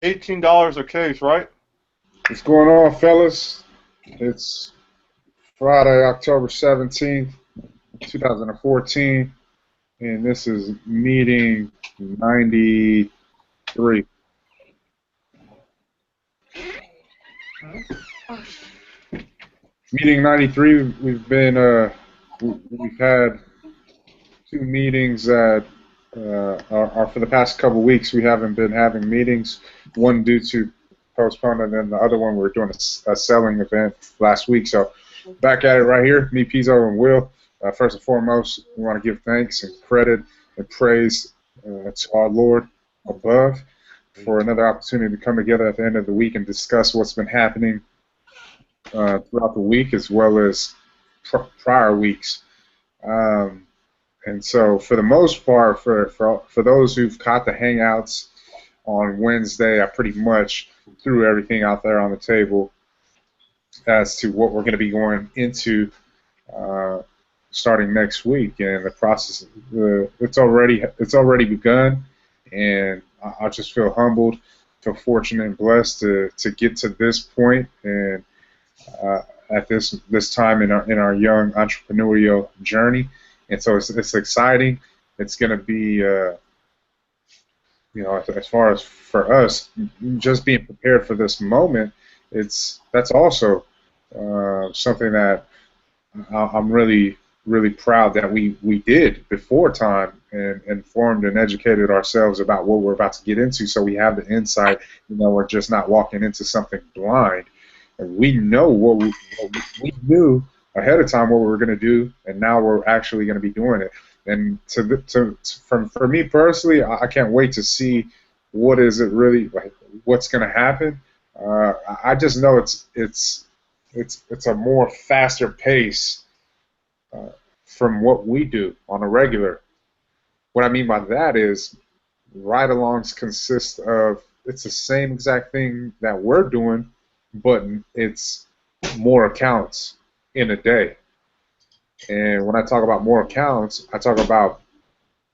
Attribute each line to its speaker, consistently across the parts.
Speaker 1: $18 a case, right?
Speaker 2: What's going on, fellas? It's Friday, October 17th, 2014, and this is meeting 93. Meeting 93, we've had two meetings that are for the past couple weeks. We haven't been having meetings, one due to postponed, and then the other one we were doing a selling event last week. So back at it right here, me, Pizzo, and Will. First and foremost, we want to give thanks and credit and praise to our Lord above for another opportunity to come together at the end of the week and discuss what's been happening throughout the week as well as prior weeks. Um, and so, for the most part, for those who've caught the hangouts on Wednesday, I pretty much threw everything out there on the table as to what we're going to be going into starting next week, and the process it's already begun, and I just feel humbled, feel fortunate and blessed to get to this point, and at this time in our young entrepreneurial journey, and so it's exciting. It's going to be as far as for us, just being prepared for this moment, that's also something that I'm really proud that we did before time and informed and educated ourselves about what we're about to get into, so we have the insight. We're just not walking into something blind, and we know what we knew ahead of time what we were going to do, and now we're actually going to be doing it. And for me personally, I can't wait to see what is it really like, what's going to happen. I just know it's a more faster pace from what we do on a regular. What I mean by that is ride-alongs consist of, it's the same exact thing that we're doing, but it's more accounts in a day. And when I talk about more accounts, I talk about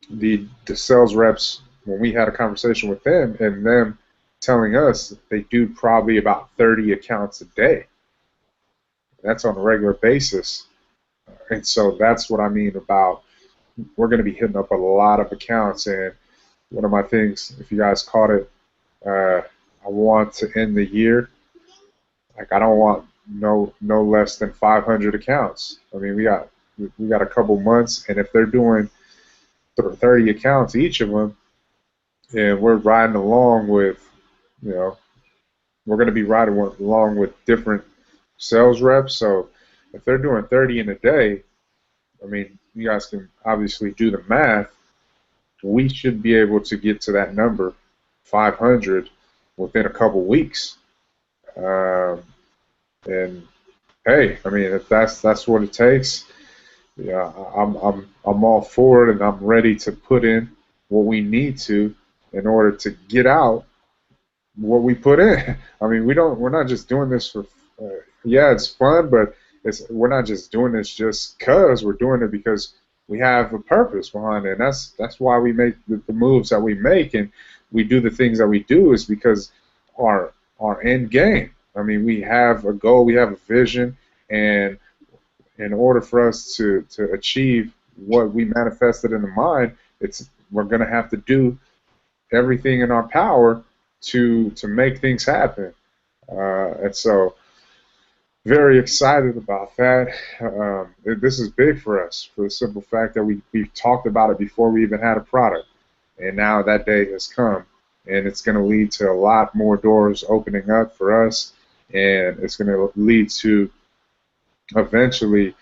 Speaker 2: the sales reps when we had a conversation with them and them telling us they do probably about 30 accounts a day. That's on a regular basis. And so that's what I mean about we're going to be hitting up a lot of accounts. And one of my things, if you guys caught it, I want to end the year, like I don't want no less than 500 accounts. I mean, we got a couple months, and if they're doing 30 accounts each of them, and we're riding along with, we're going to be riding along with different sales reps. So if they're doing 30 in a day, I mean, you guys can obviously do the math. We should be able to get to that number, 500, within a couple weeks. And hey, I mean, if that's what it takes, yeah, I'm all for it, and I'm ready to put in what we need to in order to get out what we put in. I mean, we're not just doing this for yeah, it's fun, but we're not just doing this just because we're doing it because we have a purpose behind it. And that's why we make the moves that we make, and we do the things that we do is because our end game. I mean, we have a goal, we have a vision, and in order for us to achieve what we manifested in the mind, we're going to have to do everything in our power to make things happen. And so, very excited about that. This is big for us, for the simple fact that we've talked about it before we even had a product, and now that day has come, and it's going to lead to a lot more doors opening up for us, and it's going to lead to eventually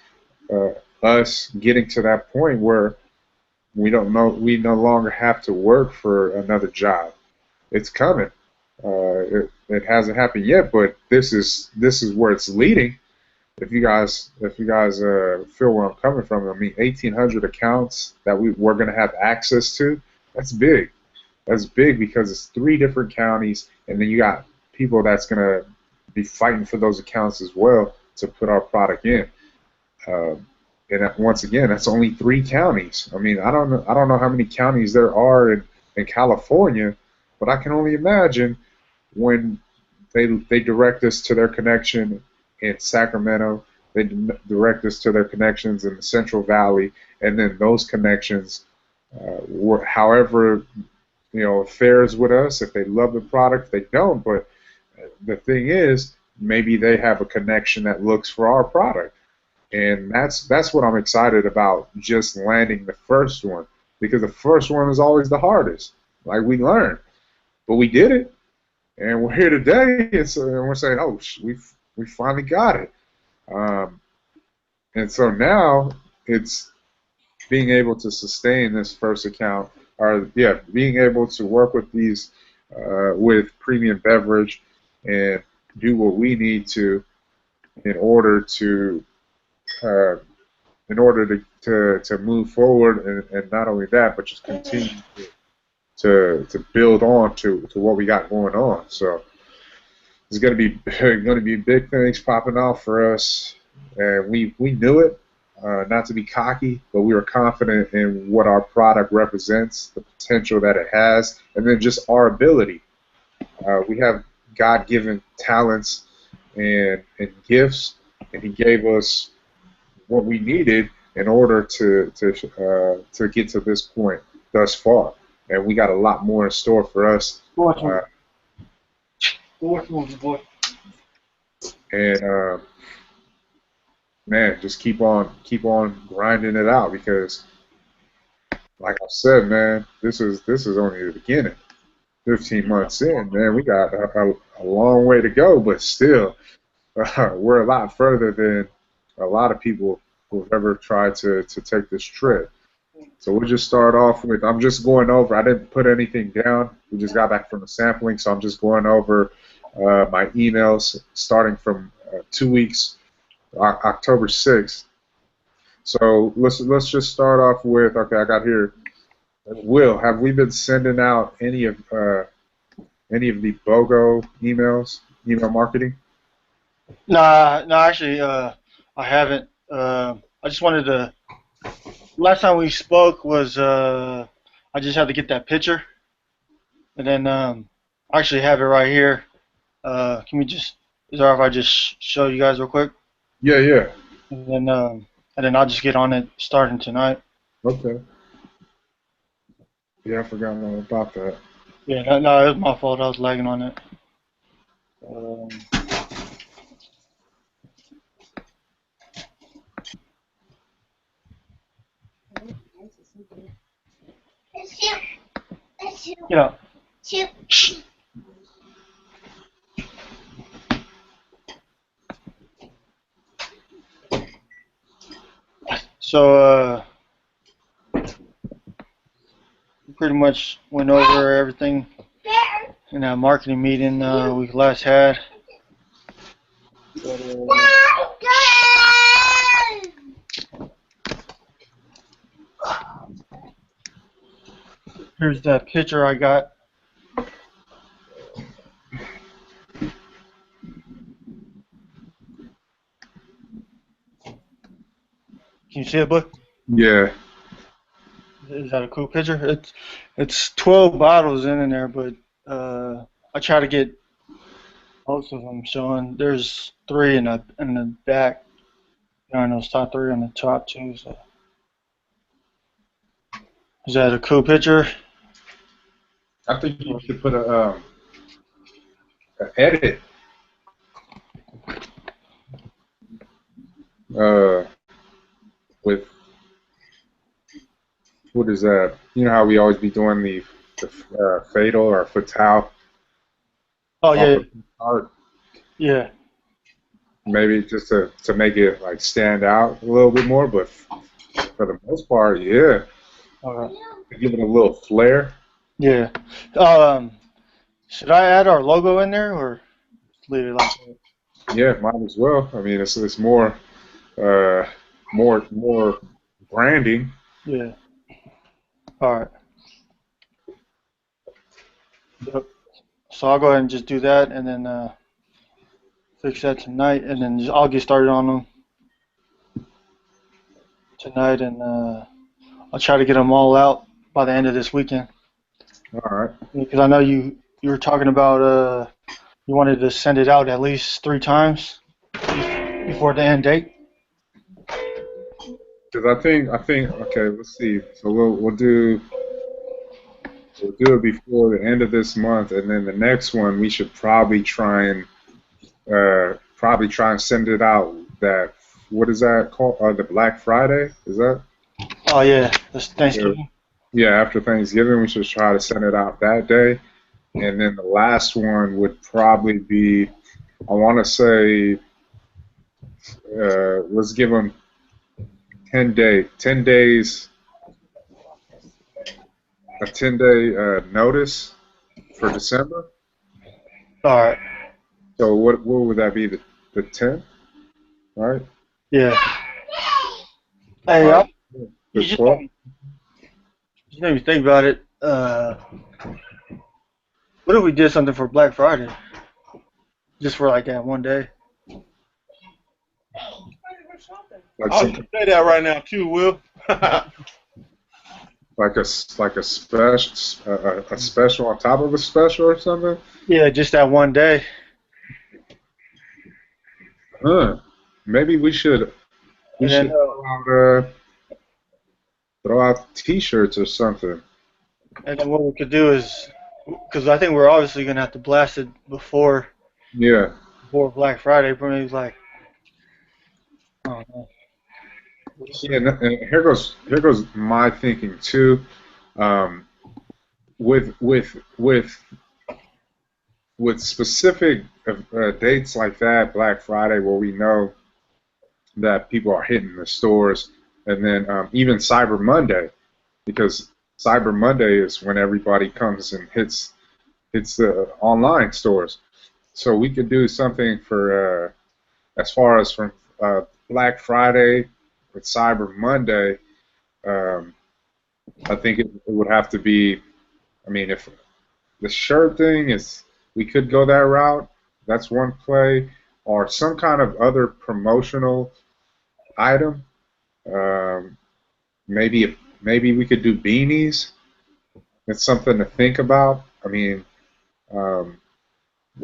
Speaker 2: us getting to that point where we no longer have to work for another job. It's coming. It hasn't happened yet, but this is where it's leading. If you guys feel where I'm coming from, I mean, 1,800 accounts that we're going to have access to. That's big. That's big because it's 3 different counties, and then you got people that's going to be fighting for those accounts as well to put our product in. And once again, that's only 3 counties. I mean, I don't know how many counties there are in California, but I can only imagine when they direct us to their connection in Sacramento, they direct us to their connections in the Central Valley, and then those connections, however, fares with us. If they love the product, they don't. But the thing is, maybe they have a connection that looks for our product, and that's what I'm excited about. Just landing the first one, because the first one is always the hardest. Like, we learned, but we did it, and we're here today, and we're saying, oh, we finally got it. And so now it's being able to sustain this first account, or being able to work with these with Premium Beverage and do what we need to in order to move forward, and not only that, but just continue to build on to what we got going on. So there's going to be big things popping off for us, and we knew it. Not to be cocky, but we were confident in what our product represents, the potential that it has, and then just our ability. We have God-given talents and gifts, and He gave us what we needed in order to get to this point thus far. And we got a lot more in store for us. And man, just keep on grinding it out, because, like I said, man, this is only the beginning. 15 months in, man, we got a long way to go, but still, we're a lot further than a lot of people who've ever tried to take this trip. So we'll just start off with, I'm just going over, I didn't put anything down. We just got back from the sampling, so I'm just going over my emails starting from 2 weeks, October 6th. So let's just start off with, okay, I got here. Will, have we been sending out any of the BOGO emails, email marketing?
Speaker 3: No, actually, I haven't. I just wanted to. Last time we spoke was I just had to get that picture, and then I actually have it right here. Can we just? Is it all right if I just show you guys real quick?
Speaker 2: Yeah.
Speaker 3: And then I'll just get on it starting tonight.
Speaker 2: Okay. Yeah, I forgot all about that.
Speaker 3: Yeah, no, it was my fault. I was lagging on it. Yeah. So we pretty much went over everything in that marketing meeting we last had. But, here's that picture I got. Can you see it, boy?
Speaker 2: Yeah.
Speaker 3: Is that a cool picture? It's 12 bottles in there, but I try to get most of them showing. There's 3 in the back. And those top 3 on the top too. So. Is that a cool picture?
Speaker 2: I think you should put a edit. With what is that? You know how we always be doing the fatal or fatale.
Speaker 3: Oh yeah.
Speaker 2: Art.
Speaker 3: Yeah.
Speaker 2: Maybe just to make it like stand out a little bit more, but for the most part, yeah.
Speaker 3: All right.
Speaker 2: Give it a little flair.
Speaker 3: Yeah. Should I add our logo in there or leave it like that?
Speaker 2: Yeah, might as well. I mean, it's more branding.
Speaker 3: Yeah. All right. Yep. So I'll go ahead and just do that, and then fix that tonight, and then I'll get started on them tonight, and I'll try to get them all out by the end of this weekend.
Speaker 2: All right.
Speaker 3: Because I know you you were talking about you wanted to send it out at least 3 times before the end date.
Speaker 2: Because I think okay, let's see. So we'll do it before the end of this month, and then the next one we should probably try and send it out. That what is that called? The Black Friday? Is that?
Speaker 3: Oh yeah, that's Thanksgiving.
Speaker 2: Yeah, after Thanksgiving, we should try to send it out that day. And then the last one would probably be, I want to say, let's give them 10 days, a 10-day notice for December.
Speaker 3: All right.
Speaker 2: So what would that be? The 10th, right?
Speaker 3: Yeah. Hey,
Speaker 2: All right.
Speaker 3: you
Speaker 2: The
Speaker 3: just
Speaker 2: 12th.
Speaker 3: made me think about it. What if we did something for Black Friday? Just for like that one day.
Speaker 2: Like
Speaker 1: I
Speaker 2: some,
Speaker 1: was say that right now too, Will.
Speaker 2: like a special on top of a special or something.
Speaker 3: Yeah, just that one day.
Speaker 2: Huh. Maybe we should
Speaker 3: And then,
Speaker 2: throw out T-shirts or something.
Speaker 3: and then what we could do is, because I think we're obviously gonna have to blast it before
Speaker 2: Yeah.
Speaker 3: Black Friday. But maybe it's like, I don't know.
Speaker 2: Yeah, and here goes my thinking too. With specific dates like that, Black Friday, where we know that people are hitting the stores, and then even Cyber Monday, because Cyber Monday is when everybody comes and hits the online stores. So we could do something for as far as from Black Friday with Cyber Monday. I think it would have to be. I mean, if the shirt thing is, we could go that route. That's one play, or some kind of other promotional item. Maybe we could do beanies. It's something to think about. I mean,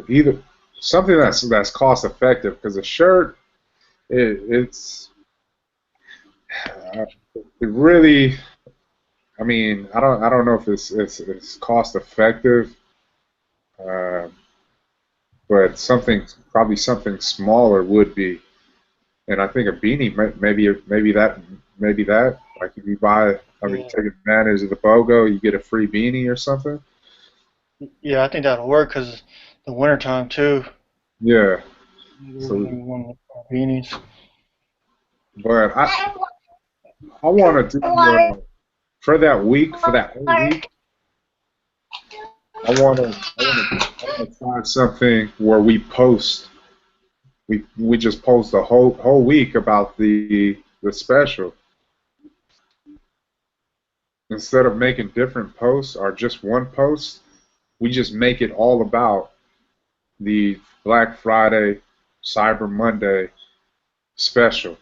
Speaker 2: either something that's cost effective, because a shirt, it really. I mean, I don't know if it's cost effective, but probably something smaller would be. And I think a beanie, maybe that, like if you buy, I mean, take advantage of the BOGO, you get a free beanie or something.
Speaker 3: Yeah, I think that'll work because the wintertime too.
Speaker 2: Yeah. So,
Speaker 3: Beanies.
Speaker 2: but I want to do for that whole week. I want to try something where we post. We just post the whole week about the special. Instead of making different posts or just one post, we just make it all about the Black Friday, Cyber Monday special.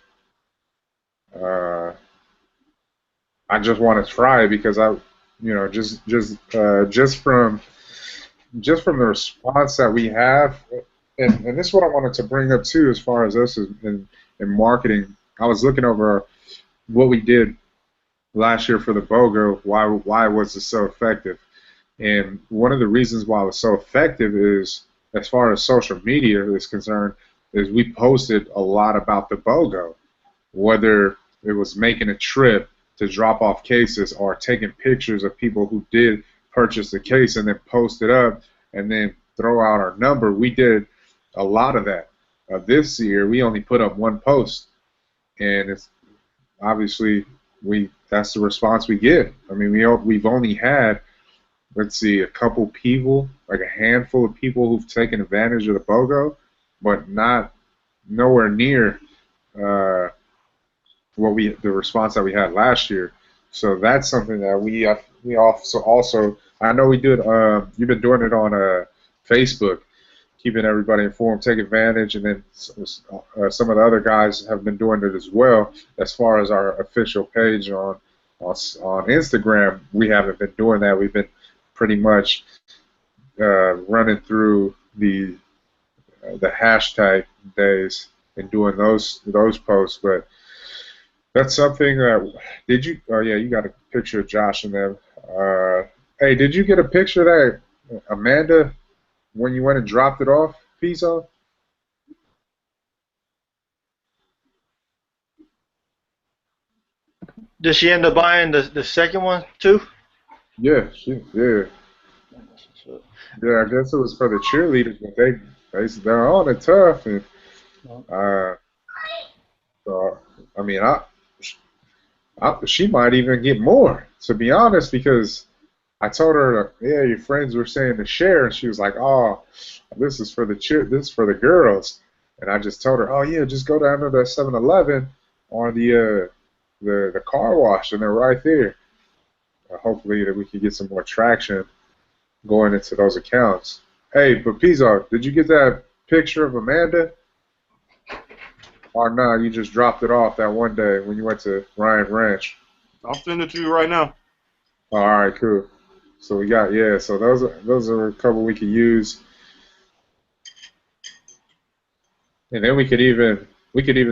Speaker 2: I just want to try it because just from the response that we have, and this is what I wanted to bring up too, as far as us in marketing. I was looking over what we did last year for the BOGO. Why was it so effective? And one of the reasons why it was so effective is, as far as social media is concerned, is we posted a lot about the BOGO, whether it was making a trip to drop off cases or taking pictures of people who did purchase the case and then post it up and then throw out our number. We did a lot of that. This year we only put up one post, and it's obviously that's the response we get. I mean, we've only had, let's see, a couple people, like a handful of people who've taken advantage of the BOGO, but nowhere near the response that we had last year. So that's something that we also I know we do it. You've been doing it on Facebook, keeping everybody informed, take advantage, and then some of the other guys have been doing it as well. As far as our official page on Instagram, we haven't been doing that. We've been pretty much running through the hashtag days and doing those posts. But that's something that did you? Oh yeah, you got a picture of Josh and them. Hey, did you get a picture of that Amanda when you went and dropped it off, Pizzo?
Speaker 3: Did she end up buying the second one too?
Speaker 2: Yeah, yeah. I guess it was for the cheerleaders, but they're on it tough, and uh, so I mean, she might even get more, to be honest, because I told her, yeah, your friends were saying to share, and she was like, oh, this is for the girls, and I just told her, oh yeah, just go down to the 7-Eleven or the car wash, and they're right there. Hopefully that we can get some more traction going into those accounts. Hey, but Pizzo, did you get that picture of Amanda? Or no, you just dropped it off that one day when you went to Ryan Ranch?
Speaker 1: I'll send it to you right now.
Speaker 2: All right, cool. So we got, yeah, so those are a couple we could use. And then we could even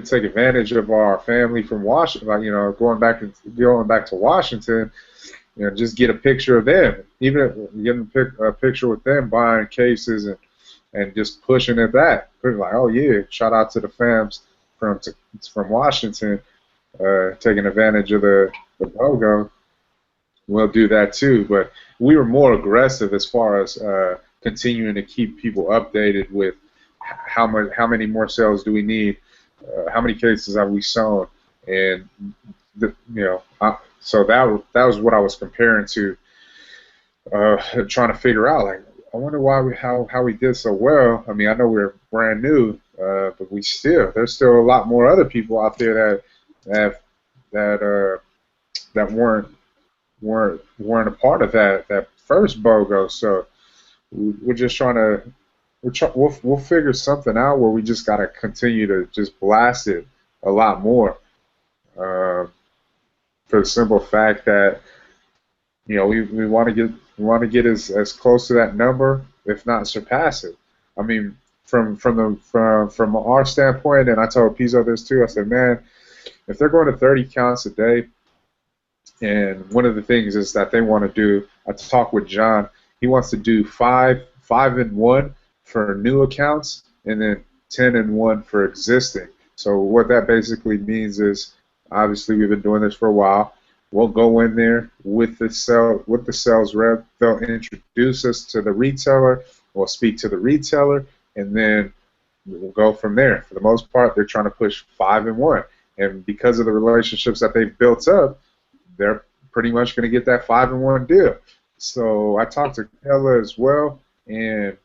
Speaker 2: take advantage of our family from Washington, like, going back to Washington, just get a picture of them, even getting a picture with them buying cases and just pushing at that. Putting like, oh yeah, shout out to the fams from Washington, taking advantage of the BOGO. We'll do that too, but we were more aggressive as far as continuing to keep people updated with how many more sales do we need, how many cases have we sold, and so that was what I was comparing to, trying to figure out, like, I wonder how we did so well. I mean, I know we're brand new, but there's still a lot more other people out there that weren't a part of that first BOGO. So we're just trying to we'll figure something out where we just gotta continue to just blast it a lot more, for the simple fact that we want to get as close to that number, if not surpass it. I mean, from our standpoint, and I told Pizzo this too. I said, man, if they're going to 30 counts a day, and one of the things is that they want to do, I talked with John, he wants to do 5 and 1 for new accounts, and then 10 and 1 for existing. So what that basically means is, obviously we've been doing this for a while. We'll go in there with the sales rep. They'll introduce us to the retailer. We'll speak to the retailer, and then we'll go from there. For the most part, they're trying to push 5 and 1, and because of the relationships that they've built up, they're pretty much going to get that 5 and 1 deal. So I talked to Kella as well, and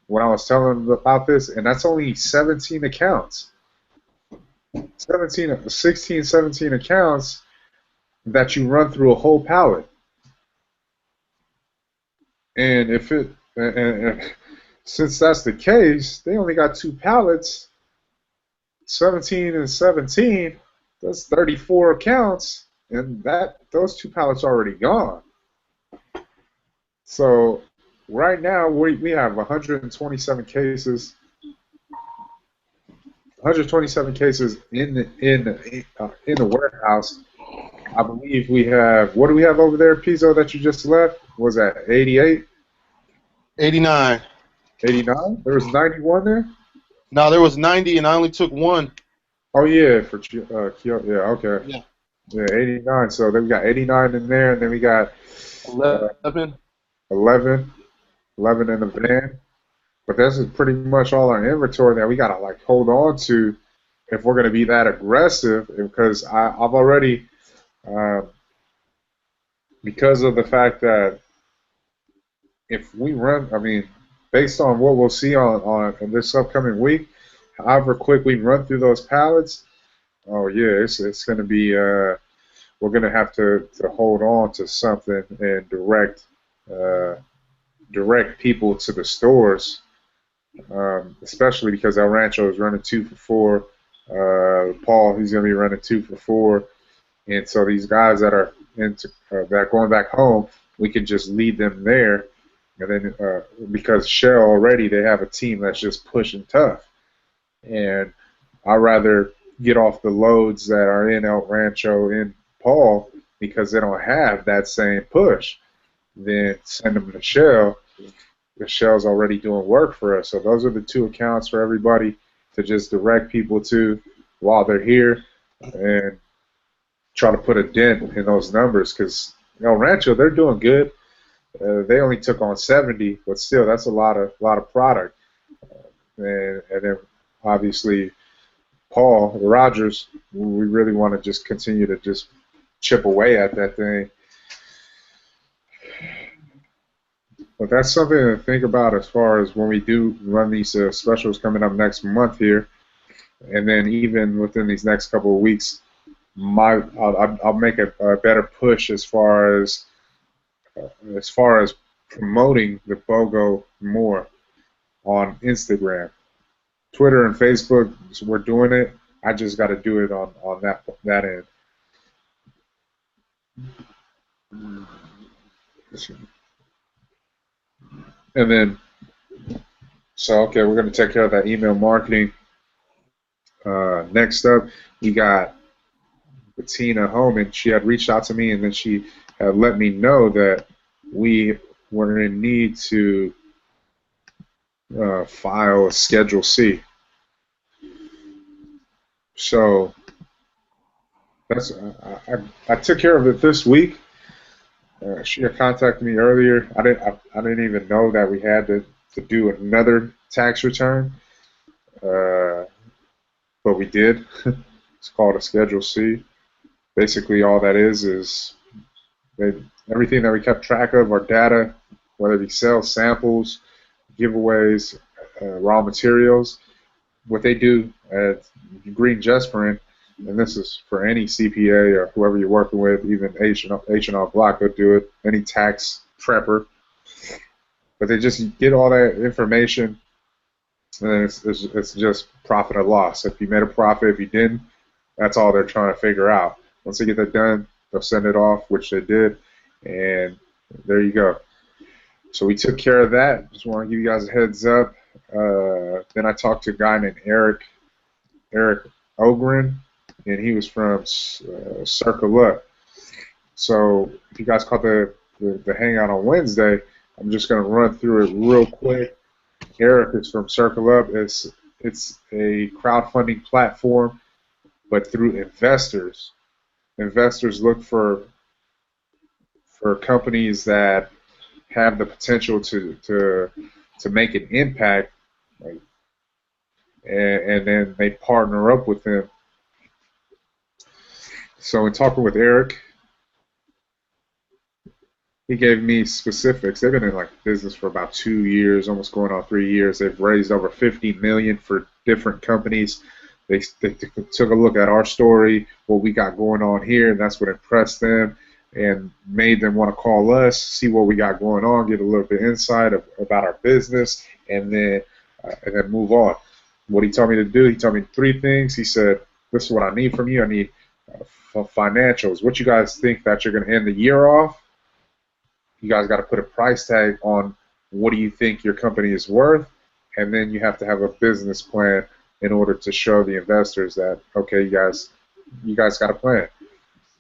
Speaker 2: when I was telling them about this, and that's only 17 accounts, 16, 17 accounts that you run through a whole pallet. And since that's the case, they only got 2 pallets, 17 and 17, that's 34 accounts, and those 2 pallets are already gone. So right now we have 127 cases. 127 cases in the warehouse. I believe we have, what do we have over there, Pizzo, that you just left? Was that 88?
Speaker 4: 89.
Speaker 2: 89? There was 91 there?
Speaker 4: No, there was 90, and I only took 1.
Speaker 2: Oh, yeah, for Kyoto. Yeah, okay.
Speaker 4: Yeah.
Speaker 2: Yeah, 89. So then we got 89 in there, and then we got
Speaker 4: 11.
Speaker 2: 11 in the van. But this is pretty much all our inventory that we got to, like, hold on to if we're going to be that aggressive, because I've already, because of the fact that if we run, I mean, based on what we'll see on this upcoming week, however quick we run through those pallets, oh yeah, it's going to be, we're going to have to hold on to something and direct people to the stores, especially because El Rancho is running 2 for $4. Paul, he's going to be running 2 for $4, and so these guys that are going back home, we can just lead them there And then because Shell already, they have a team that's just pushing tough. And I'd rather get off the loads that are in El Rancho, in Paul, because they don't have that same push, than send them to Shell. The Shell's already doing work for us. So those are the two accounts for everybody to just direct people to while they're here and try to put a dent in those numbers, because El Rancho, they're doing good. They only took on 70, but still, that's a lot of product. And then obviously Paul Rogers, we really want to just continue to just chip away at that thing. But that's something to think about as far as when we do run these specials coming up next month here, and then even within these next couple of weeks, I'll make a better push as far as promoting the BOGO more on Instagram. Twitter and Facebook, we're doing it. I just got to do it on that end. And then, so okay, we're going to take care of that email marketing. Next up, we got Bettina Homan. She had reached out to me, and then she had let me know that we were in need to file a Schedule C. So that's I took care of it this week. She had contacted me earlier. I didn't even know that we had to do another tax return, but we did. It's called a Schedule C. Basically, all that is everything that we kept track of, our data, whether it be sales, samples, giveaways, raw materials, what they do at Green Jesperin, and this is for any CPA or whoever you're working with, even H&R Block could do it, any tax prepper. But they just get all that information, and then it's just profit or loss. If you made a profit, if you didn't, that's all they're trying to figure out. Once they get that done, they'll send it off, which they did, and there you go. So we took care of that. Just want to give you guys a heads up. Then I talked to a guy named Eric Ogren, and he was from Circle Up. So if you guys caught the hangout on Wednesday, I'm just going to run through it real quick. Eric is from Circle Up. It's a crowdfunding platform, but through investors. Investors look for companies that have the potential to make an impact, like, and then they partner up with them. So in talking with Eric, he gave me specifics. They've been in like business for about 2 years, almost going on 3 years. They've raised over $50 million for different companies. They took a look at our story, what we got going on here, and that's what impressed them and made them want to call us, see what we got going on, get a little bit insight about our business, and then move on. What he told me to do, he told me 3 things. He said, this is what I need from you. I need financials. What you guys think that you're going to end the year off? You guys got to put a price tag on what do you think your company is worth, and then you have to have a business plan in order to show the investors that, okay, you guys got a plan.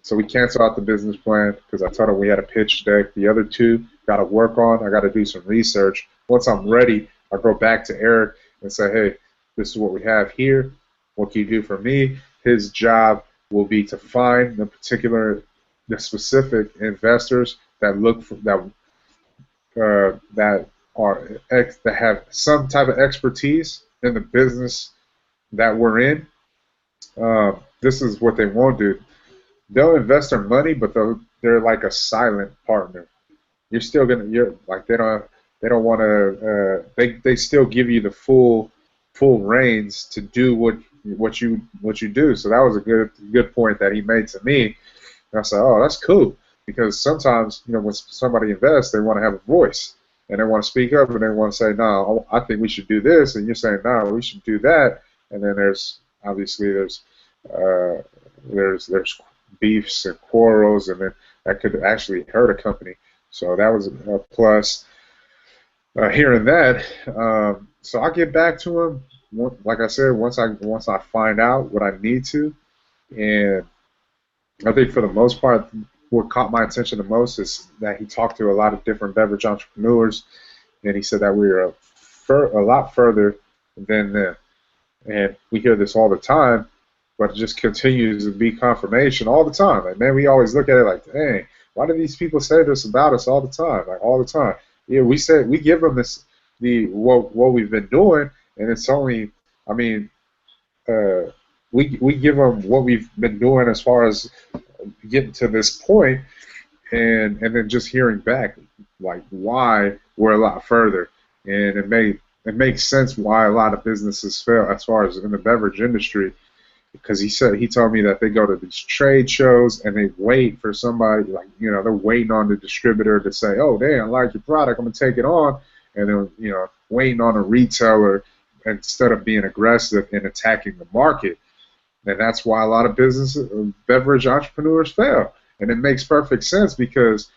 Speaker 2: So we cancel out the business plan because I told them we had a pitch deck. The other 2 got to work on. I got to do some research. Once I'm ready, I'll go back to Eric and say, hey, this is what we have here. What can you do for me? His job will be to find the specific investors that look for that have some type of expertise in the business that we're in. This is what they won't do. They'll invest their money, but they're like a silent partner. You're still they don't want to. They still give you the full reins to do what you do. So that was a good point that he made to me. And I said, oh, that's cool, because sometimes when somebody invests, they want to have a voice and they want to speak up and they want to say, no, I think we should do this, and you're saying, no, we should do that. And then there's beefs and quarrels, and then that could actually hurt a company. So that was a plus. hearing that, so I get back to him. Like I said, once I find out what I need to, and I think for the most part, what caught my attention the most is that he talked to a lot of different beverage entrepreneurs, and he said that we are a lot further than them. And we hear this all the time, but it just continues to be confirmation all the time. Like, man, we always look at it like, dang, why do these people say this about us all the time? Like all the time. Yeah, we give them what we've been doing, and it's only, I mean, uh, we give them what we've been doing as far as getting to this point, and then just hearing back like why we're a lot further, and it makes sense why a lot of businesses fail as far as in the beverage industry, because he told me that they go to these trade shows and they wait for somebody, like, they're waiting on the distributor to say, oh damn, I like your product, I'm gonna take it on, and then waiting on a retailer instead of being aggressive and attacking the market. And that's why a lot of beverage entrepreneurs fail. And it makes perfect sense, because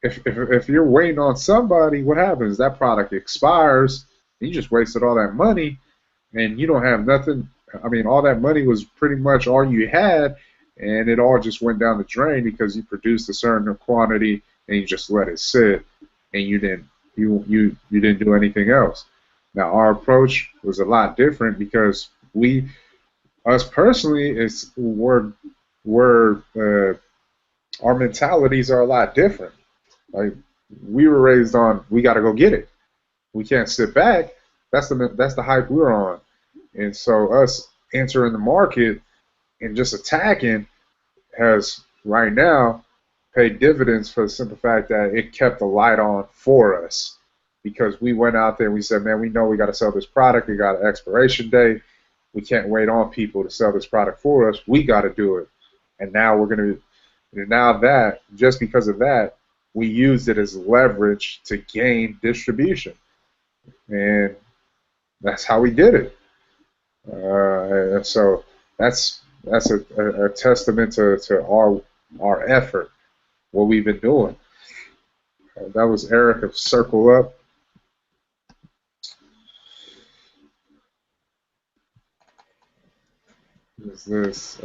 Speaker 2: if you're waiting on somebody, what happens? That product expires, you just wasted all that money, and you don't have nothing. I mean, all that money was pretty much all you had, and it all just went down the drain because you produced a certain quantity and you just let it sit, and you didn't do anything else. Now our approach was a lot different, because us personally, we're our mentalities are a lot different. Like, we were raised on, we got to go get it. We can't sit back. That's the hype we're on. And so us entering the market and just attacking has right now paid dividends, for the simple fact that it kept the light on for us, because we went out there and we said, man, we know we got to sell this product. We got an expiration date. We can't wait on people to sell this product for us. We got to do it. And now just because of that, we used it as leverage to gain distribution. And that's how we did it. And so that's a testament to our effort, what we've been doing. That was Eric of Circle Up. What is this?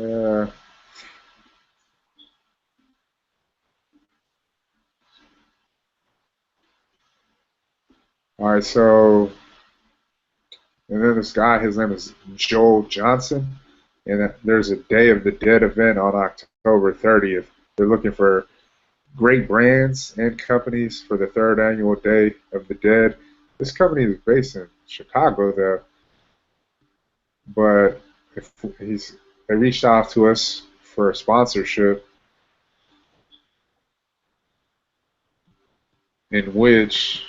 Speaker 2: All right, so, and then this guy, his name is Joel Johnson, and there's a Day of the Dead event on October 30th. They're looking for great brands and companies for the third annual Day of the Dead. This company is based in Chicago, though, but they reached out to us for a sponsorship, in which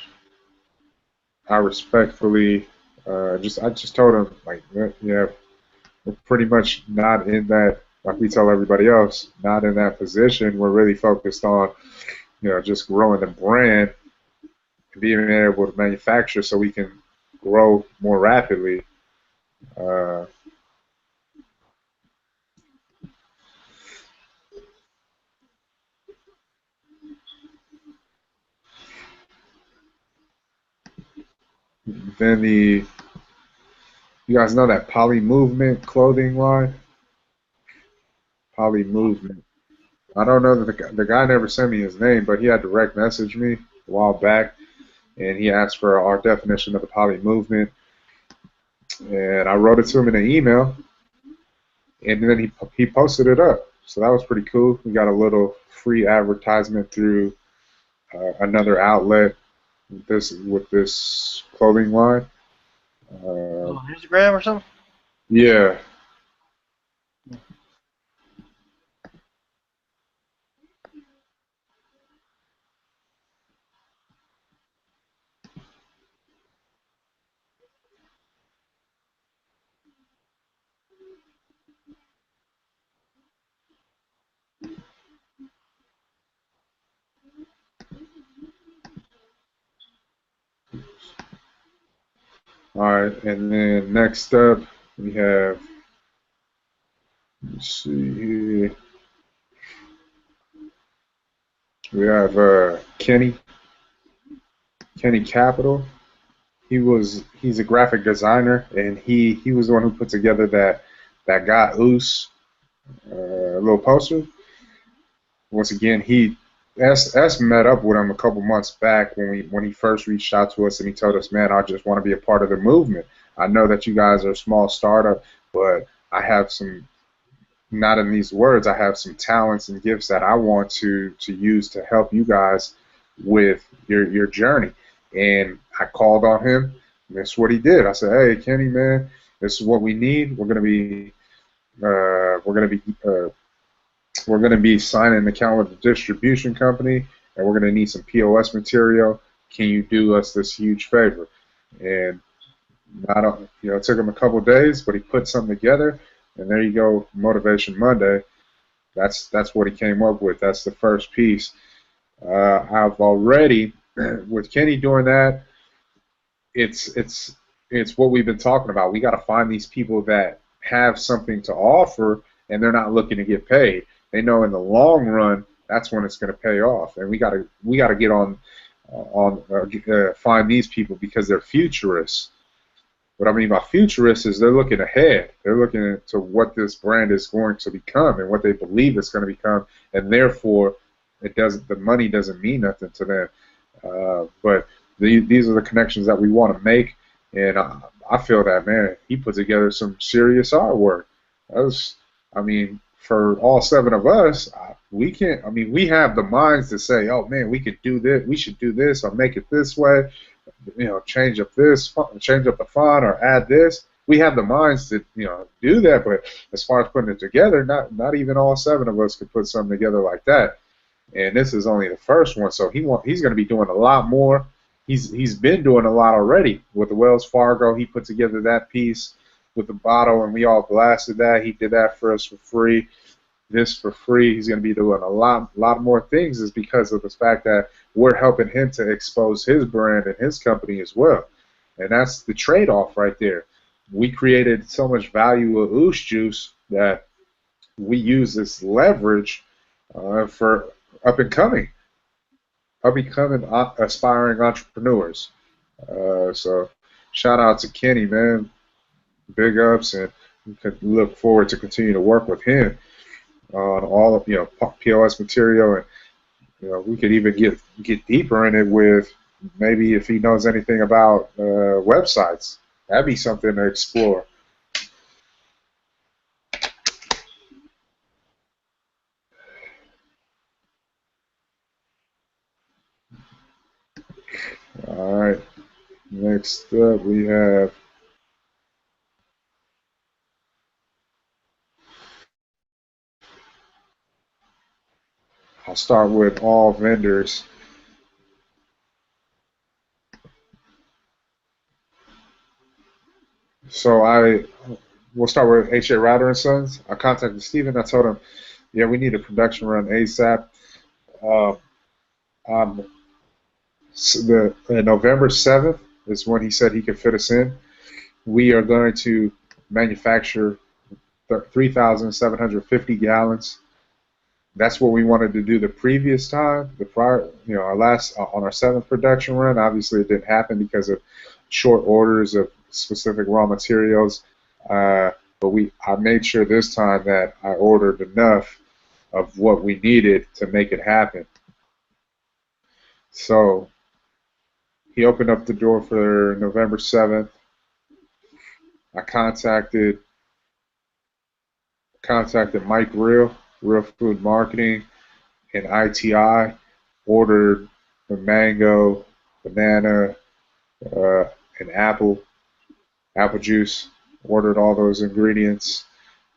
Speaker 2: I respectfully I just told him, like, yeah, we're pretty much not in that, like we tell everybody else, not in that position. We're really focused on, just growing the brand and being able to manufacture so we can grow more rapidly. Then you guys know that Poly Movement clothing line? Poly Movement. I don't know that the guy never sent me his name, but he had direct messaged me a while back, and he asked for our definition of the Poly Movement, and I wrote it to him in an email, and then he posted it up. So that was pretty cool. We got a little free advertisement through another outlet with this clothing line.
Speaker 3: Instagram or something?
Speaker 2: Yeah. All right, and then next up we have, let's see here, we have Kenny Kenny Capital. He's a graphic designer, and he was the one who put together that guy Oos little poster. Once again, S met up with him a couple months back when he first reached out to us, and he told us, "Man, I just want to be a part of the movement. I know that you guys are a small startup, but I have some, not in these words, I have some talents and gifts that I want to use to help you guys with your journey." And I called on him, and that's what he did. I said, "Hey, Kenny, man, this is what we need. We're gonna be signing an account with a distribution company, and we're gonna need some POS material. Can you do us this huge favor?" And it took him a couple of days, but he put something together, and there you go, Motivation Monday. That's what he came up with. That's the first piece. I've already, with Kenny doing that, it's what we've been talking about. We got to find these people that have something to offer, and they're not looking to get paid. They know in the long run that's when it's going to pay off, and we got to get on find these people because they're futurists. What I mean by futurists is they're looking ahead. They're looking to what this brand is going to become and what they believe it's going to become, and therefore the money doesn't mean nothing to them. But these are the connections that we want to make, and I feel that, man, he put together some serious artwork. For all 7 of us, we have the minds to say, "Oh man, we could do this. We should do this, or make it this way. Change up the font, or add this." We have the minds to do that, but as far as putting it together, not even all 7 of us could put something together like that. And this is only the first one, so he's going to be doing a lot more. He's been doing a lot already with the Wells Fargo. He put together that piece with the bottle, and we all blasted that. He did that for us for free. This for free. He's going to be doing a lot more things, is because of the fact that we're helping him to expose his brand and his company as well. And that's the trade-off right there. We created so much value with Oos Juice that we use this leverage for up-and-coming aspiring entrepreneurs. So shout out to Kenny, man. Big ups, and we could look forward to continue to work with him on all of POS material, and we could even get deeper in it with maybe if he knows anything about websites. That'd be something to explore. All right. Next up, we have I'll start with all vendors. So we'll start with H.A. Router & Sons. I contacted Steven. I told him, yeah, we need a production run ASAP. November 7th is when he said he could fit us in. We are going to manufacture 3,750 gallons. That's what we wanted to do the previous time. On our 7th production run, obviously it didn't happen because of short orders of specific raw materials. But I made sure this time that I ordered enough of what we needed to make it happen. So he opened up the door for November 7th. I contacted Mike Real Food Marketing, and ITI, ordered the mango, banana, and apple juice, ordered all those ingredients.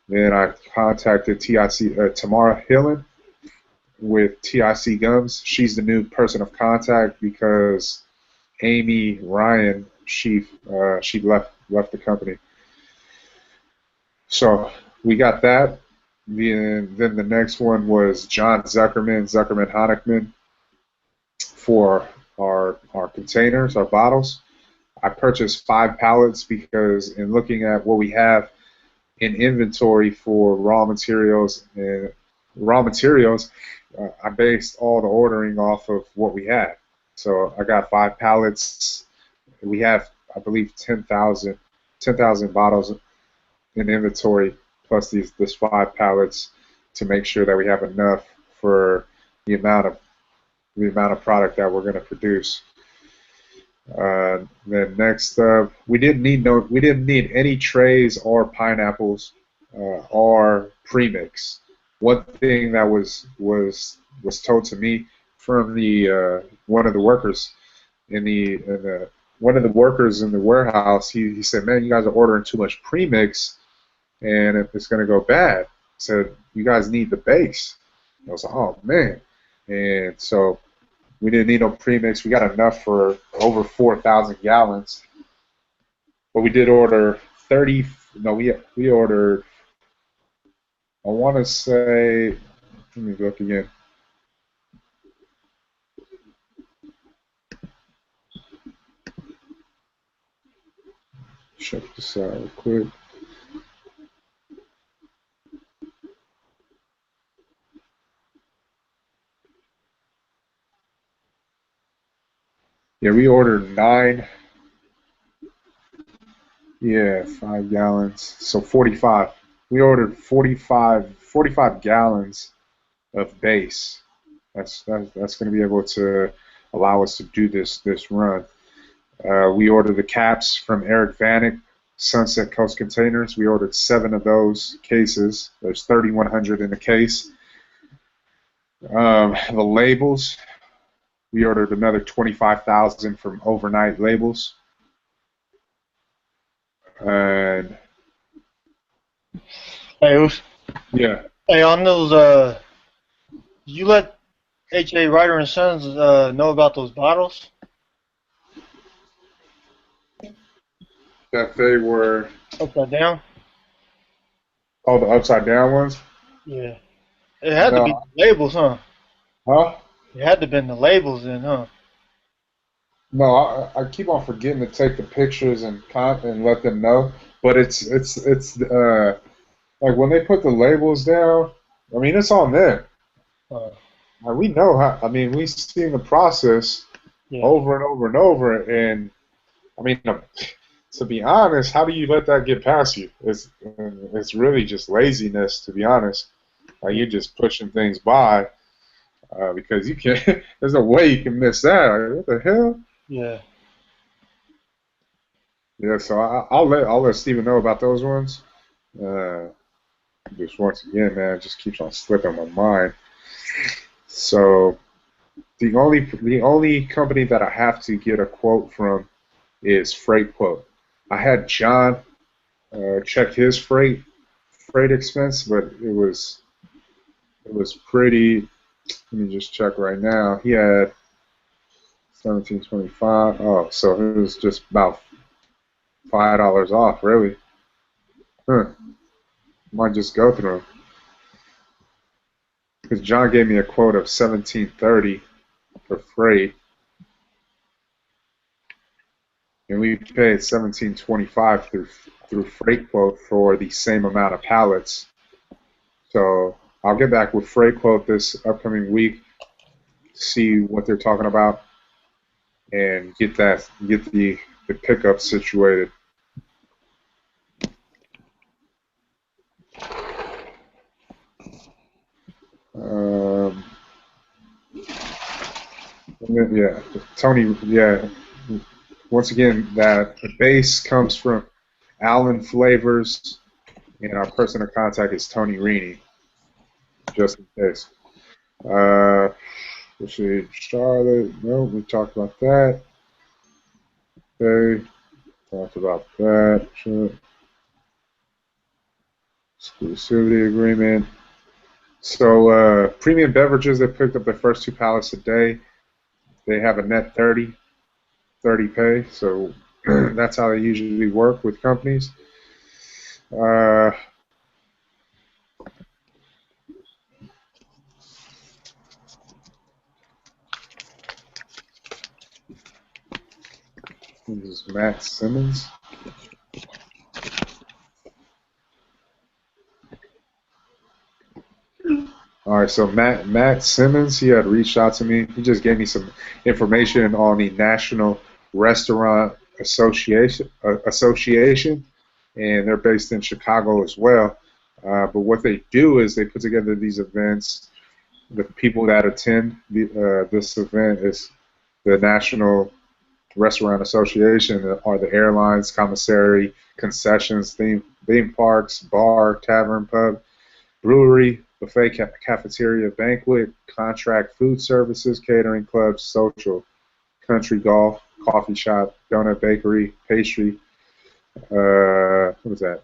Speaker 2: Then I contacted Tamara Hillen with TIC Gums. She's the new person of contact because Amy Ryan, she left the company. So we got that. Then the next one was John Zuckerman Honickman, for our containers, our bottles. I purchased 5 pallets because in looking at what we have in inventory for raw materials, I based all the ordering off of what we had. So I got 5 pallets. We have, I believe, 10,000 bottles in inventory, plus this 5 pallets to make sure that we have enough for the amount of product that we're going to produce. Then next up, we didn't need any trays or pineapples or premix. One thing that was told to me from the one of the workers in the one of the workers in the warehouse, he said, "Man, you guys are ordering too much premix, and it's going to go bad." He said, "You guys need the base." I was like, "Oh man," and so we didn't need no premix. We got enough for over 4,000 gallons. But we did order 30. No, we ordered. I want to say. Let me look again. Check this out real quick. Yeah, we ordered 9. Yeah, 5 gallons. So 45. We ordered 45 gallons of base. That's going to be able to allow us to do this run. We ordered the caps from Eric Vanek, Sunset Coast Containers. We ordered 7 of those cases. There's 3,100 in the case. The labels, we ordered another 25,000 from Overnight Labels. And
Speaker 3: Hey,
Speaker 2: yeah,
Speaker 3: hey, on those, you let H.A. Ryder and Sons know about those bottles?
Speaker 2: that they were
Speaker 3: Upside down?
Speaker 2: all the upside down ones.
Speaker 3: Yeah. It had to be
Speaker 2: No,
Speaker 3: the labels, huh?
Speaker 2: huh?
Speaker 3: It had to have been the labels then, huh?
Speaker 2: No, I keep on forgetting to take the pictures and let them know. But it's like when they put the labels down. I mean, it's on them.
Speaker 3: Uh,
Speaker 2: We know how. I mean, we've seen the process
Speaker 3: yeah.
Speaker 2: over and over and over. And I mean, to be honest, how do you let that get past you? It's really just laziness, to be honest. Like you're just pushing things by because you can't. There's no way you can miss that. Like, what the hell?
Speaker 3: Yeah.
Speaker 2: Yeah. So I'll let Steven know about those ones. Uh, just once again, man, it just keeps on slipping my mind. So the only company that I have to get a quote from is Freight Quote. I had John check his freight expense, but it was pretty. Let me just check right now. He had 17.25. Oh, so it was just about $5 off, really. Huh. Might just go through him because John gave me a quote of 17.30 for freight, and we paid 17.25 through Freight Quote for the same amount of pallets. So I'll get back with Freight Quote this upcoming week, see what they're talking about, and get the pickup situated. Um, and then, yeah, Tony. Yeah, once again, that the base comes from Allen Flavors, and our person of contact is Tony Rini, just in case. Let's see, Charlotte. No, we talked about that. Okay, talked about that. Sure. Exclusivity agreement. So premium beverages, they picked up their first 2 pallets a day. They have a net 30 pay, so that's how they usually work with companies. This is Matt Simmons. All right, so Matt Simmons, he had reached out to me. He just gave me some information on the National Restaurant Association, and they're based in Chicago as well. But what they do is they put together these events. The people that attend this event is the National Restaurant Association, are the airlines, commissary, concessions, theme parks, bar, tavern, pub, brewery, buffet, cafeteria, banquet, contract food services, catering clubs, social, country golf, coffee shop, donut bakery, pastry, what is that?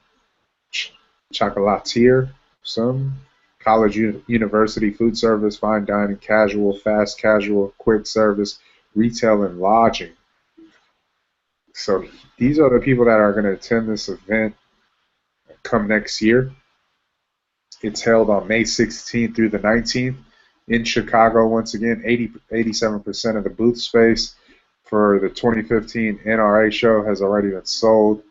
Speaker 2: Chocolatier, some college, university, food service, fine dining, casual, fast casual, quick service, retail, and lodging. So these are the people that are going to attend this event come next year. It's held on May 16th through the 19th in Chicago. Once again, 87% of the booth space for the 2015 NRA show has already been sold.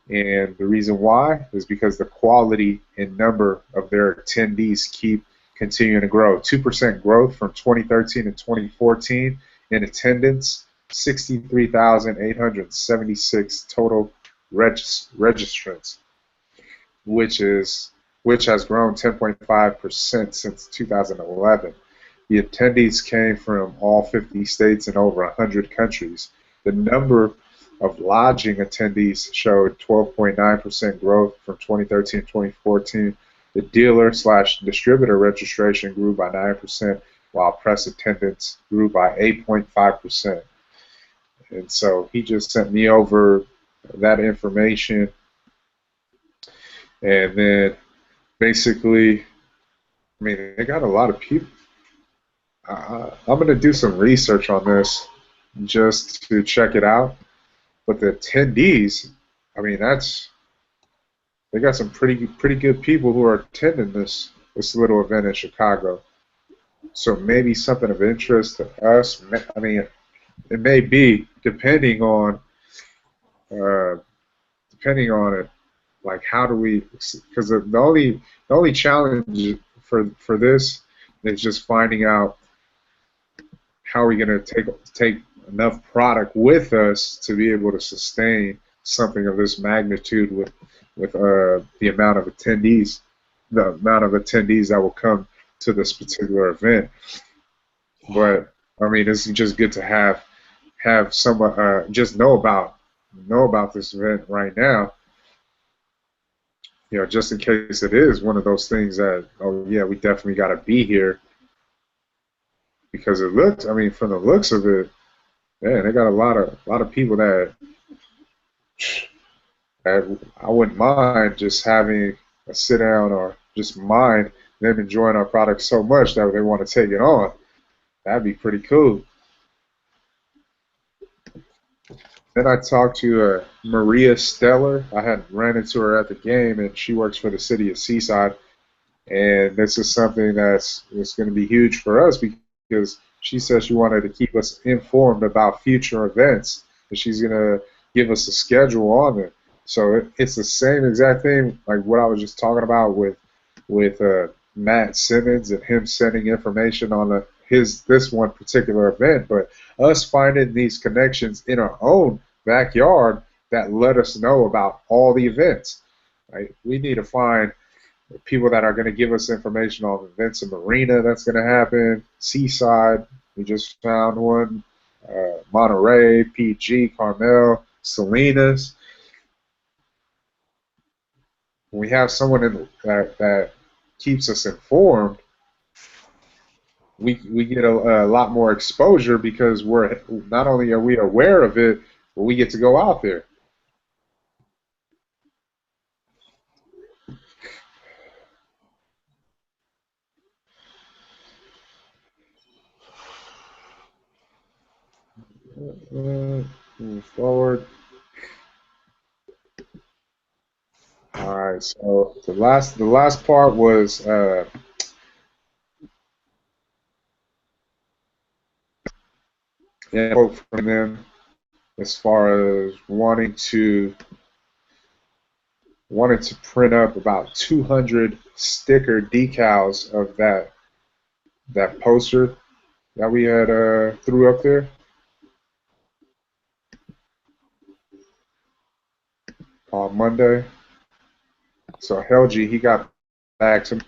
Speaker 2: And the reason why is because the quality and number of their attendees keep continuing to grow. 2% growth from 2013 to 2014 in attendance, 63,876 total registrants, which has grown 10.5% since 2011. The attendees came from all 50 states and over 100 countries. The number of lodging attendees showed 12.9% growth from 2013 to 2014. The dealer/distributor registration grew by 9%, while press attendance grew by 8.5%. And so he just sent me over that information. And then basically, I mean, they got a lot of people. I'm going to do some research on this just to check it out. But the attendees, I mean, they got some pretty good people who are attending this little event in Chicago. So maybe something of interest to us. I mean, it may be depending on it. Like, how do we? Because the only challenge for this is just finding out how are we going to take enough product with us to be able to sustain something of this magnitude with the amount of attendees that will come to this particular event. But I mean, it's just good to have someone just know about this event right now. You know, just in case it is one of those things that, oh yeah, we definitely got to be here, because it looks, I mean, from the looks of it, man, they got a lot of people that I wouldn't mind just having a sit down, or just mind them enjoying our product so much that they want to take it on. That'd be pretty cool. Then I talked to Maria Steller. I had ran into her at the game, and she works for the city of Seaside. And this is something that's going to be huge for us, because she said she wanted to keep us informed about future events, and she's going to give us a schedule on it. So it's the same exact thing like what I was just talking about with Matt Simmons and him sending information on this one particular event, but us finding these connections in our own backyard that let us know about all the events. Right? We need to find people that are going to give us information on events in Marina that's going to happen, Seaside, we just found one, Monterey, PG, Carmel, Salinas. When we have someone that keeps us informed, we get a lot more exposure, because we're not only are we aware of it, but we get to go out there. Move forward. All right. So the last part was quote from them as far as wanting to wanted to print up about 200 sticker decals of that poster that we had threw up there on Monday. So Helgi, he got back to me,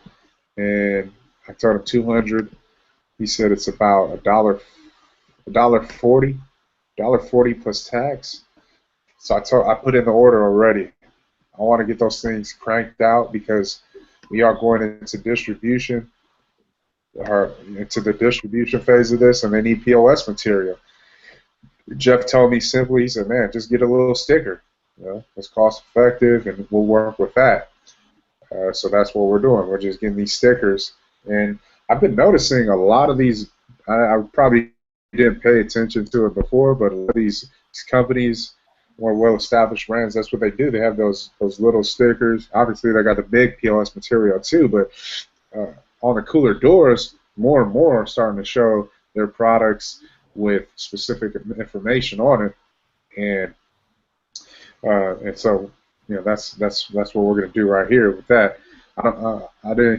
Speaker 2: and I told him 200. He said it's about $1.40 plus tax. So I put in the order already. I want to get those things cranked out because we are going into distribution, or into the distribution phase of this, and they need POS material. Jeff told me simply, he said, "Man, just get a little sticker. You know, it's cost effective, and we'll work with that." So that's what we're doing. We're just getting these stickers, and I've been noticing a lot of these. I probably didn't pay attention to it before, but a lot of these companies, more well-established brands, that's what they do. They have those little stickers. Obviously, they got the big POS material too, but on the cooler doors, more and more are starting to show their products with specific information on it, and so that's what we're going to do right here with that.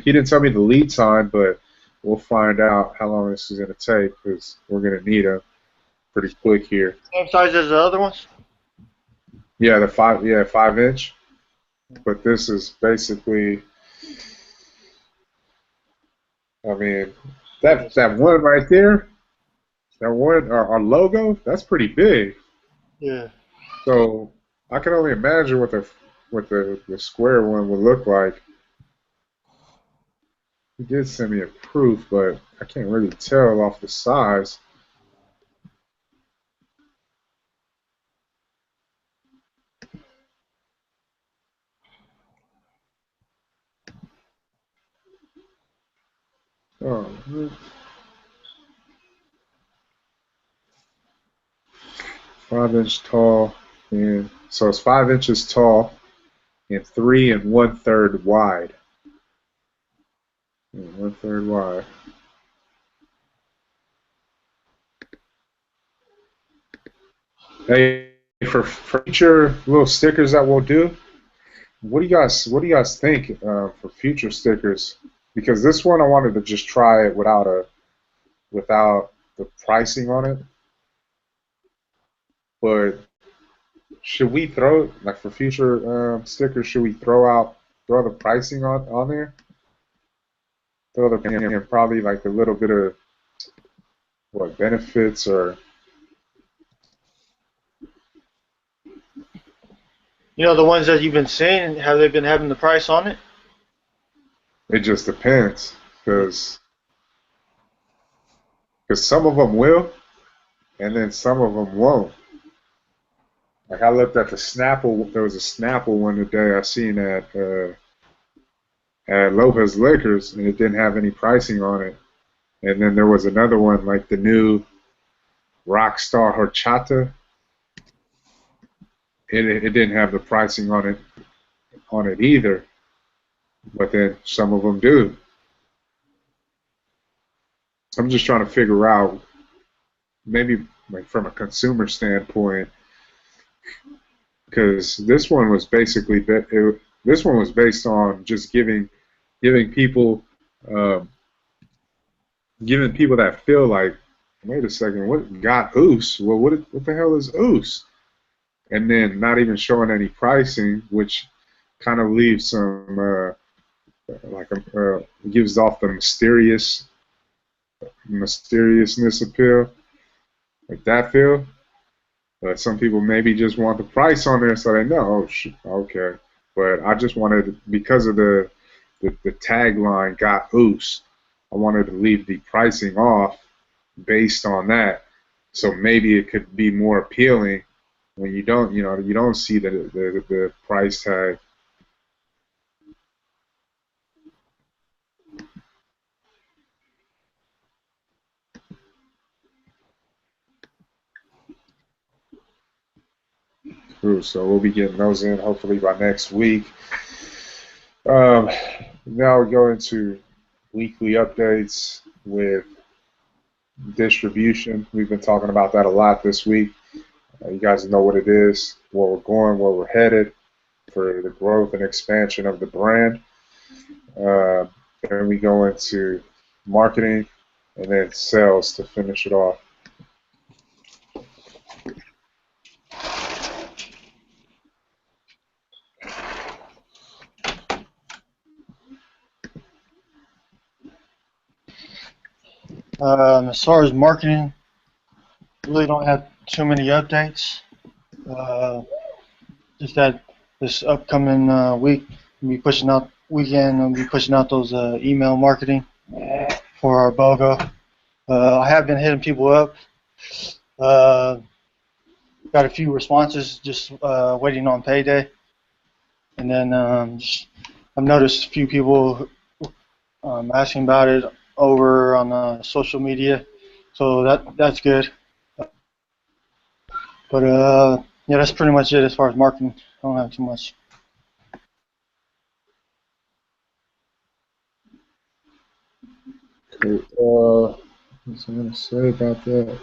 Speaker 2: He didn't tell me the lead time, but we'll find out how long this is going to take because we're going to need them pretty quick here.
Speaker 3: Same size as the other ones?
Speaker 2: Yeah, the 5-inch. But this is basically, I mean, that one right there, that one, our logo, that's pretty big.
Speaker 3: Yeah.
Speaker 2: So I can only imagine what the square one would look like. He did send me a proof, but I can't really tell off the size. Oh, 5-inch tall, and so it's 5 inches tall and 3 1/3 wide. 1/3 wide. Hey, for future little stickers that we'll do, what do you guys think for future stickers? Because this one I wanted to just try it without the pricing on it. But should we throw, like, for future stickers? Should we throw the pricing on there? Throw and probably like a little bit of what benefits or.
Speaker 3: You know, the ones that you've been seeing, have they been having the price on it?
Speaker 2: It just depends, because some of them will, and then some of them won't. Like I looked at the Snapple. There was a Snapple one today I seen at Lopez Liquors, and it didn't have any pricing on it. And then there was another one like the new Rockstar Horchata. It didn't have the pricing on it either. But then some of them do. I'm just trying to figure out, maybe like from a consumer standpoint, because this one was basically based on just giving people that feel like, wait a second, what got Oos? Well, what the hell is Oos? And then not even showing any pricing, which kind of leaves some gives off the mysteriousness appeal, like that feel. But some people maybe just want the price on there so they know, okay. But I just wanted, because of the tagline, got Oos, I wanted to leave the pricing off based on that. So maybe it could be more appealing when you don't see the price tag. So we'll be getting those in hopefully by next week. Now we go into weekly updates with distribution. We've been talking about that a lot this week. You guys know what it is, where we're going, where we're headed. for the growth and expansion of the brand. Uh, then we go into marketing and then sales to finish it off.
Speaker 3: As far as marketing, really don't have too many updates. Just that this upcoming week, we'll be pushing out those email marketing for our BOGO. I have been hitting people up. Got a few responses, just waiting on payday. And then I've noticed a few people asking about it over on social media, so that's good. But yeah, that's pretty much it as far as marketing. I don't have too much.
Speaker 2: Okay, what's I going to say about that?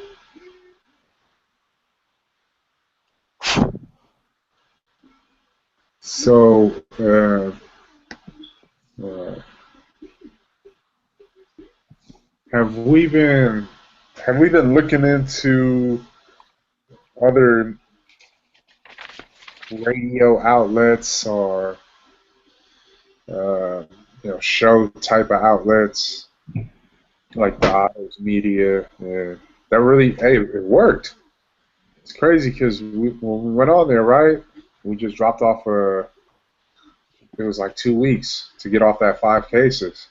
Speaker 2: So, uh, have we been looking into other radio outlets or show type of outlets like the Otters Media? And that really, hey, it worked. It's crazy because when we went on there, right, we just dropped off it was like 2 weeks to get off that 5 cases.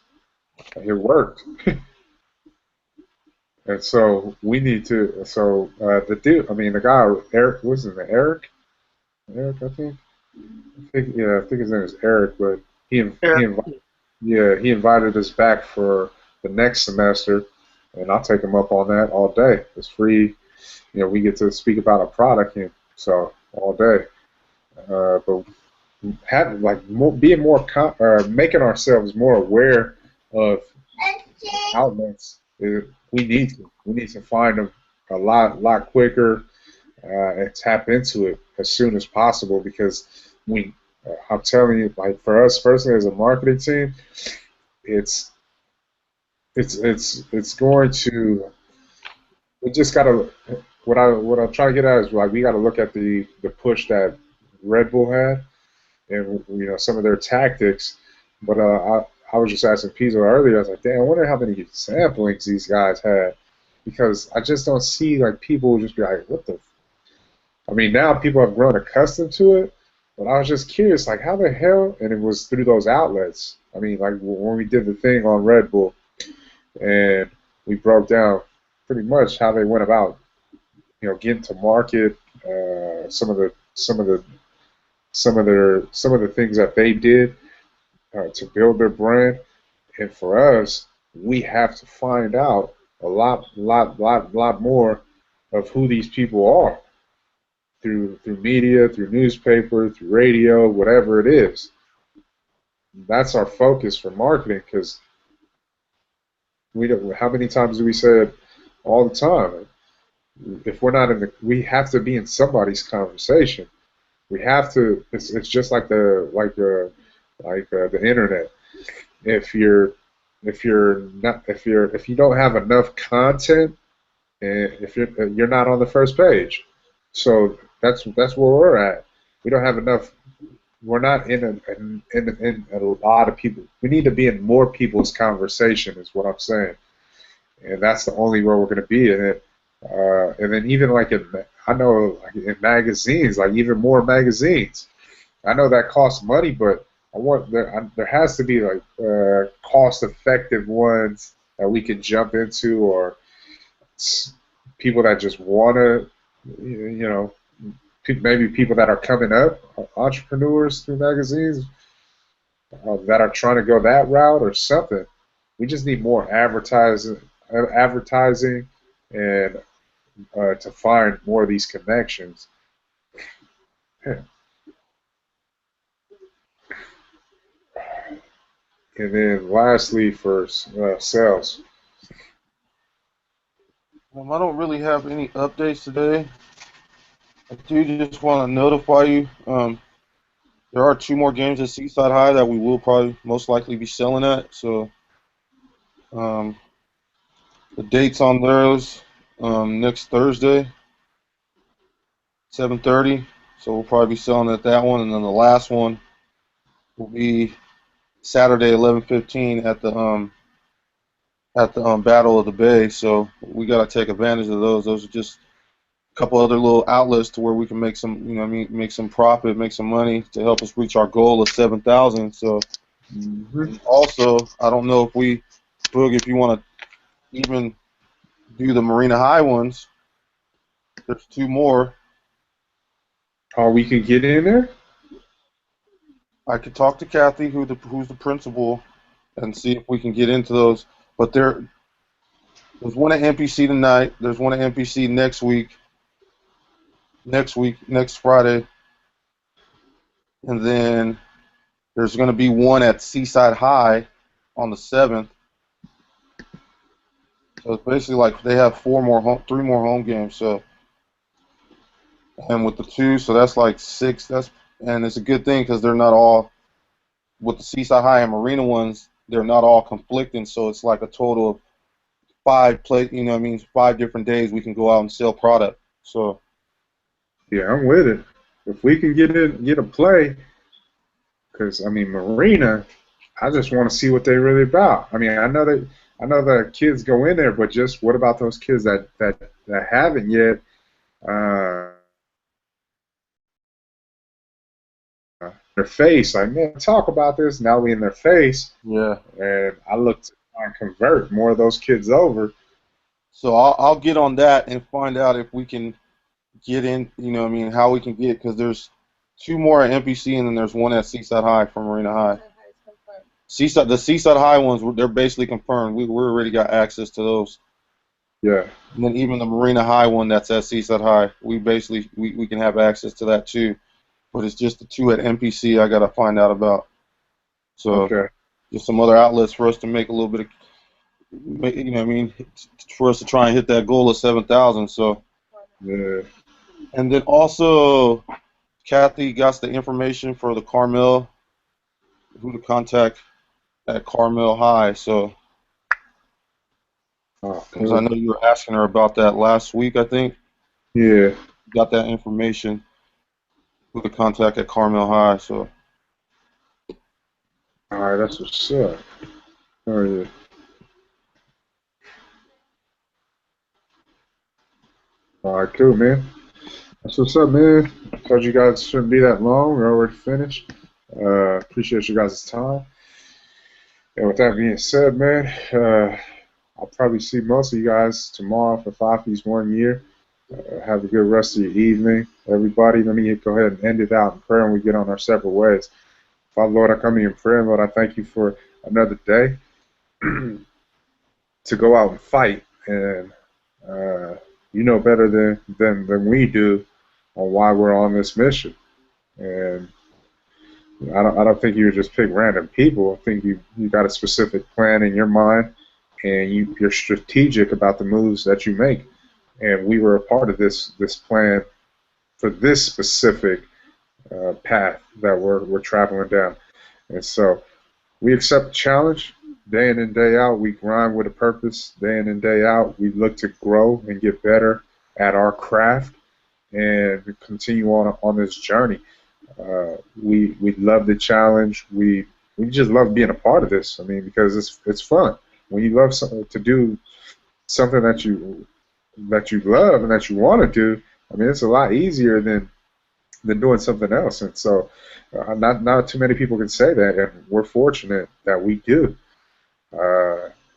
Speaker 2: It worked. And so we need to. So the dude, I mean, the guy, Eric, what's his name? Eric, I think. I think his name is Eric. But he invited us back for the next semester, and I'll take him up on that all day. It's free. We get to speak about a product, and so all day. But being more making ourselves more aware of outlets. We need to find them a lot quicker and tap into it as soon as possible because I'm telling you, like for us personally as a marketing team, it's going to. We just gotta. What I'm trying to get at is like we got to look at the push that Red Bull had and some of their tactics. But I was just asking Pizzo earlier. I was like, damn, I wonder how many samplings these guys had, because I just don't see like people just be like, what the. I mean, now people have grown accustomed to it, but I was just curious, like, how the hell? And it was through those outlets. I mean, like when we did the thing on Red Bull, and we broke down pretty much how they went about, getting to market, some of the things that they did to build their brand. And for us, we have to find out a lot more of who these people are through media, through newspaper, through radio, whatever it is. That's our focus for marketing, because how many times do we say it all the time? If we're not we have to be in somebody's conversation. We have to. It's just like the internet. If you don't have enough content, and if you're not on the first page, so that's where we're at. We don't have enough. We're not in a lot of people. We need to be in more people's conversation, is what I'm saying, and that's the only way we're going to be in it. And then even like I know like in magazines, like even more magazines. I know that costs money, but there has to be like cost-effective ones that we can jump into, or people that just want to, maybe people that are coming up, entrepreneurs through magazines that are trying to go that route or something. We just need more advertising, and to find more of these connections. And then lastly, for sales.
Speaker 4: I don't really have any updates today. I do just want to notify you. There are 2 more games at Seaside High that we will probably most likely be selling at. So um, the dates on those next Thursday, 7:30. So we'll probably be selling at that one, and then the last one will be Saturday, 11:15 at the Battle of the Bay. So we got to take advantage of those. Those are just a couple other little outlets to where we can make some, you know, what I mean, make some profit, make some money to help us reach our goal of 7,000. So and also, I don't know if Boog, if you want to even do the Marina High ones. There's 2 more.
Speaker 2: Oh, we could get in there?
Speaker 4: I could talk to Kathy, who's the principal, and see if we can get into those. But there's one at NPC tonight. There's one at NPC next week, next Friday, and then there's going to be one at Seaside High on the 7th. So it's basically like they have 3 more home games. So, and with the 2, so that's like 6. And it's a good thing because they're not all with the Seaside High and Marina ones. They're not all conflicting. So it's like a total of 5 You know, what I mean, 5 different days we can go out and sell product. So
Speaker 2: Yeah, I'm with it. If we can get a play, because I mean Marina, I just want to see what they're really about. I mean, I know that kids go in there, but just what about those kids that haven't yet? Uh, their face, like, man, talk about this. Now we in their face,
Speaker 4: yeah.
Speaker 2: and I look to try and convert more of those kids over.
Speaker 4: So I'll get on that and find out if we can get in. You know, what I mean, how we can get, because there's 2 more at NPC and then there's one at Seaside High from Marina High. The Seaside High ones, they're basically confirmed. We already got access to those.
Speaker 2: Yeah.
Speaker 4: And then even the Marina High one that's at Seaside High, we can have access to that too. But it's just the 2 at NPC I got to find out about. So
Speaker 2: Okay.
Speaker 4: just some other outlets for us to make a little bit of, you know what I mean, for us to try and hit that goal of 7,000. So.
Speaker 2: Yeah.
Speaker 4: And then also, Kathy got the information for the Carmel, who to contact at Carmel High. So,
Speaker 2: Oh,
Speaker 4: because I know you were asking her about that last week, I think.
Speaker 2: Yeah.
Speaker 4: Got that information, who to contact at Carmel High. So.
Speaker 2: All right, that's what's up. Oh yeah. All right, cool, man. That's what's up, man. Thought you guys shouldn't be that long. We're already finished. Appreciate you guys' time. And with that being said, man, I'll probably see most of you guys tomorrow for Fafi's 1 year. Have a good rest of your evening, everybody. Let me go ahead and end it out in prayer, and we get on our separate ways. Father, Lord, I come to you in prayer, Lord. I thank you for another day to go out and fight. And you know better than we do on why we're on this mission. And I don't think you just pick random people. I think you got a specific plan in your mind, and you're strategic about the moves that you make. And we were a part of this plan for this specific path that we're traveling down. And so we accept the challenge day in and day out. We grind with a purpose day in and day out. We look to grow and get better at our craft and continue on this journey. We love the challenge. We just love being a part of this. I mean, because it's fun when you love to do something that you love and that you want to do. I mean, it's a lot easier than doing something else. And so, not too many people can say that, and we're fortunate that we do.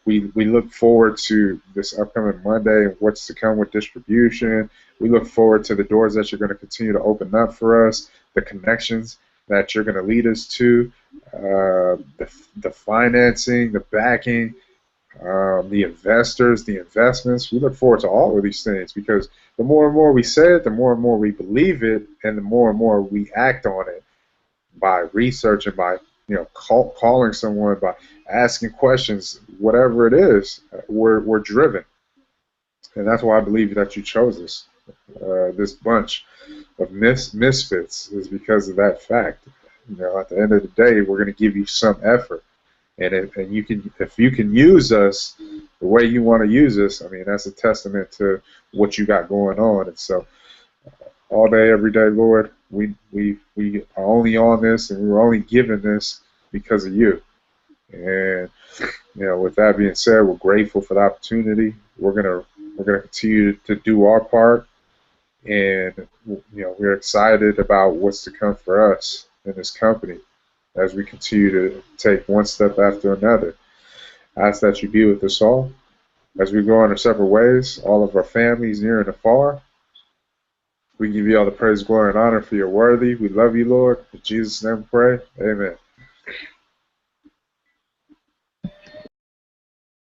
Speaker 2: We look forward to this upcoming Monday and what's to come with distribution. We look forward to the doors that you're going to continue to open up for us, the connections that you're going to lead us to, the financing, the backing, the investors, the investments. We look forward to all of these things because the more and more we say it, the more and more we believe it, and the more and more we act on it by researching, by calling someone, by asking questions, whatever it is, we're driven. And that's why I believe that you chose this bunch of misfits is because of that fact. at the end of the day, we're going to give you some effort. And if you can use us the way you want to use us, I mean, that's a testament to what you got going on. And so, all day, every day, Lord, we are only on this, and we're only given this because of you. And with that being said, we're grateful for the opportunity. We're gonna continue to do our part, and we're excited about what's to come for us in this company as we continue to take one step after another. I ask that you be with us all as we go on our separate ways, all of our families near and afar. We give you all the praise, glory, and honor for your worthy. We love you, Lord. In Jesus' name we pray. Amen.